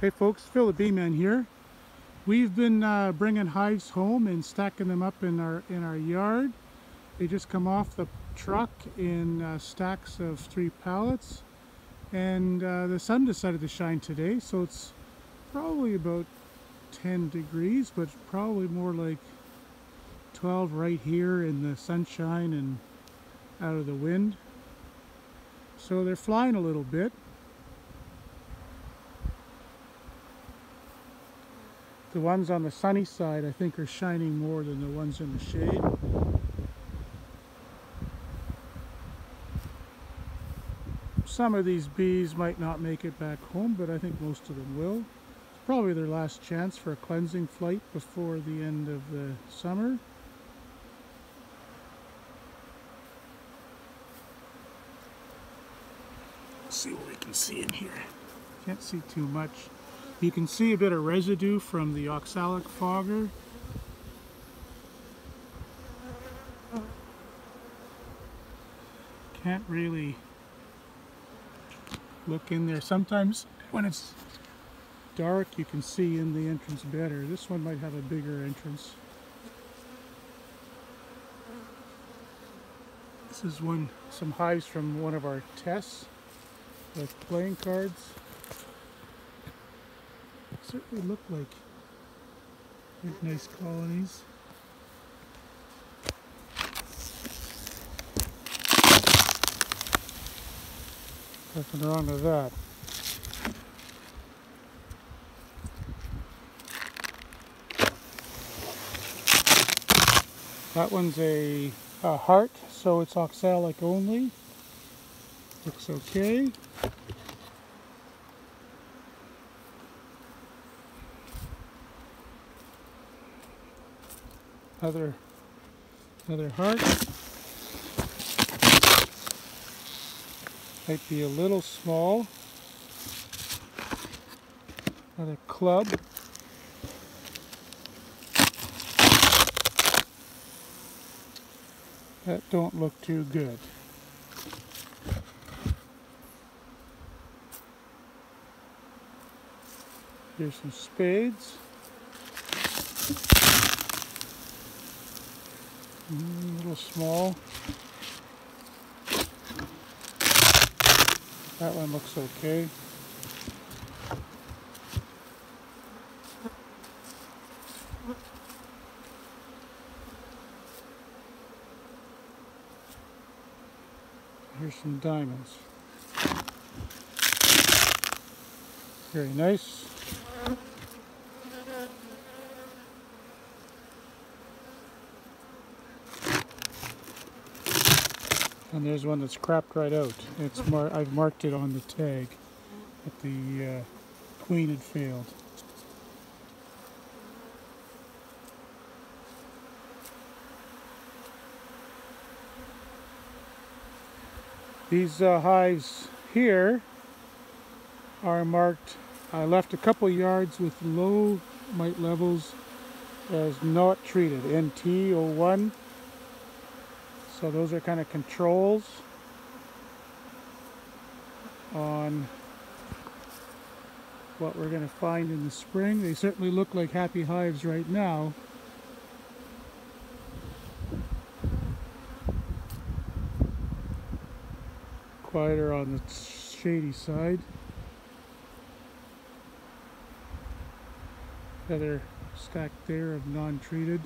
Hey folks, Phil the Bee-Man here. We've been bringing hives home and stacking them up in our yard. They just come off the truck in stacks of 3 pallets, and the sun decided to shine today, so it's probably about 10 degrees, but probably more like 12 right here in the sunshine and out of the wind. So they're flying a little bit. The ones on the sunny side, I think, are shining more than the ones in the shade. Some of these bees might not make it back home, but I think most of them will. It's probably their last chance for a cleansing flight before the end of the summer. Let's see what we can see in here. Can't see too much. You can see a bit of residue from the oxalic fogger. Can't really look in there. Sometimes when it's dark you can see in the entrance better. This one might have a bigger entrance. This is some hives from one of our tests with playing cards. Certainly look like nice colonies. Nothing wrong with that. That one's a heart, so it's oxalic only. Looks okay. Another heart. Might be a little small. Another club. That don't look too good. Here's some spades. A little small. That one looks okay. Here's some diamonds. Very nice. And there's one that's crapped right out. I've marked it on the tag that the queen had failed. These hives here are marked. I left a couple yards with low mite levels as not treated, NT01. So those are kind of controls on what we're going to find in the spring. They certainly look like happy hives right now. Quieter on the shady side. Another stack there of non-treated.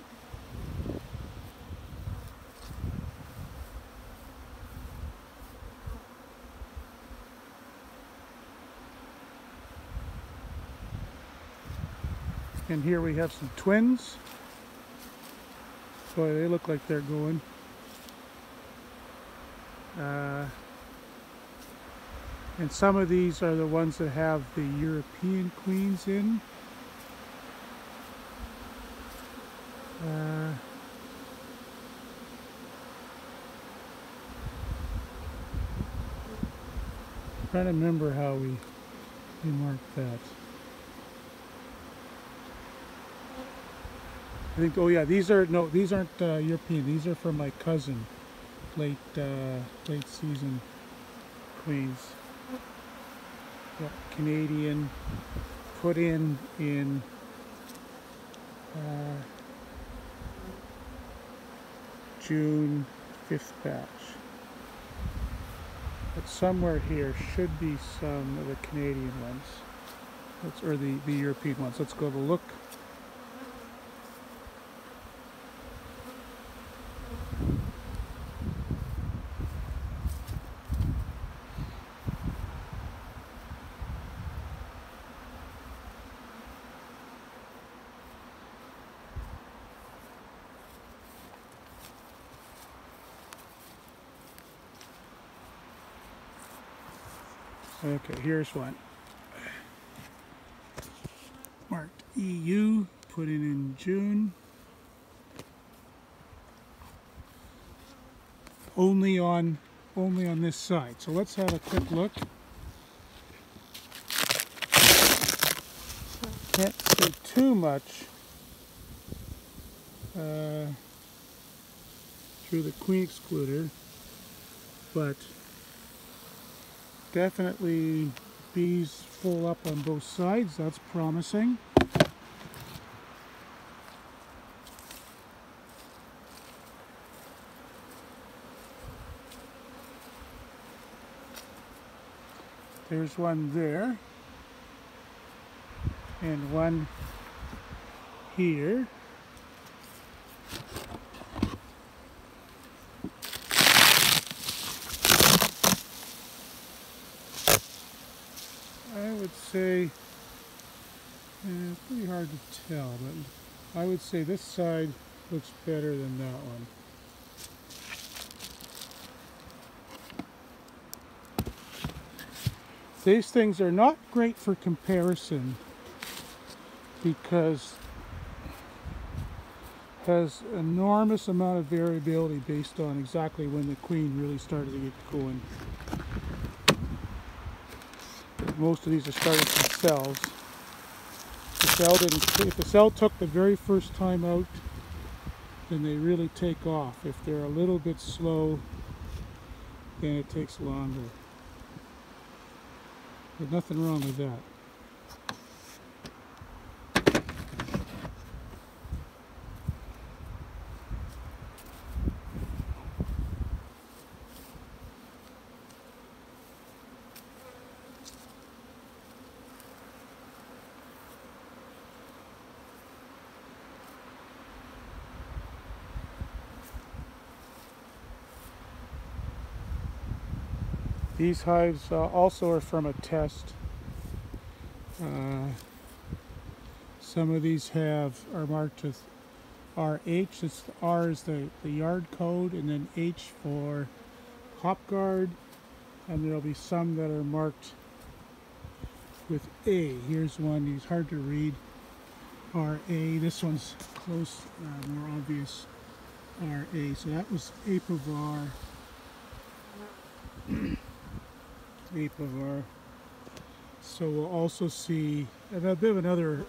And here we have some twins. Boy, they look like they're going. And some of these are the ones that have the European queens in. Trying to remember how we marked that. I think, oh yeah, these aren't European. These are from my cousin, late season queens. Got Canadian, put in June 5th batch. But somewhere here should be some of the Canadian ones, or the European ones. Let's go have a look. Okay, here's one. Marked EU, put in June. Only on this side. So let's have a quick look. Can't see too much through the queen excluder, but definitely bees full up on both sides. That's promising. There's one there and one here. I would say, it's pretty hard to tell, but I would say this side looks better than that one. These things are not great for comparison because it has enormous amount of variability based on exactly when the queen really started to get going. Most of these are starting from cells. If the cell took the very first time out, then they really take off. If they're a little bit slow, then it takes longer. There's nothing wrong with that. These hives also are from a test. Some of these are marked with RH. R is the yard code, and then H for hop guard. And there'll be some that are marked with A. Here's one. He's hard to read. RA. This one's close, more obvious. RA. So that was apivar. Apivar. So we'll also see a bit of another.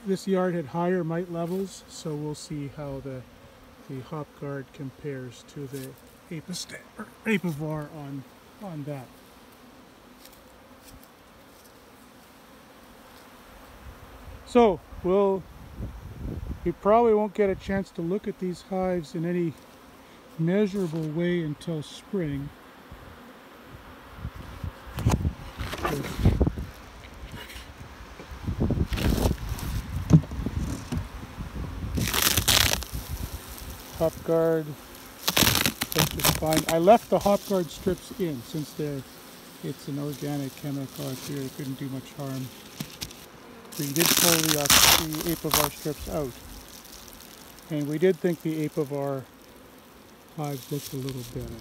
This yard had higher mite levels, so we'll see how the hop guard compares to the apivar on that. So we probably won't get a chance to look at these hives in any measurable way until spring. Hop guard looks just fine. I left the hop guard strips in since it's an organic chemical out here. It couldn't do much harm. We did pull the apivar strips out, and we did think the apivar hives looked a little better.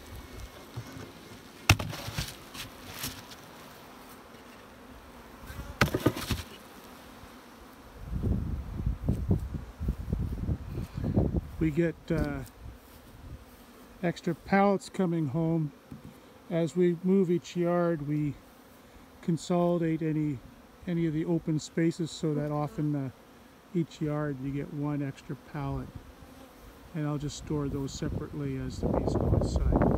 We get extra pallets coming home. As we move each yard, we consolidate any of the open spaces so that often each yard you get one extra pallet. And I'll just store those separately as the bees go inside.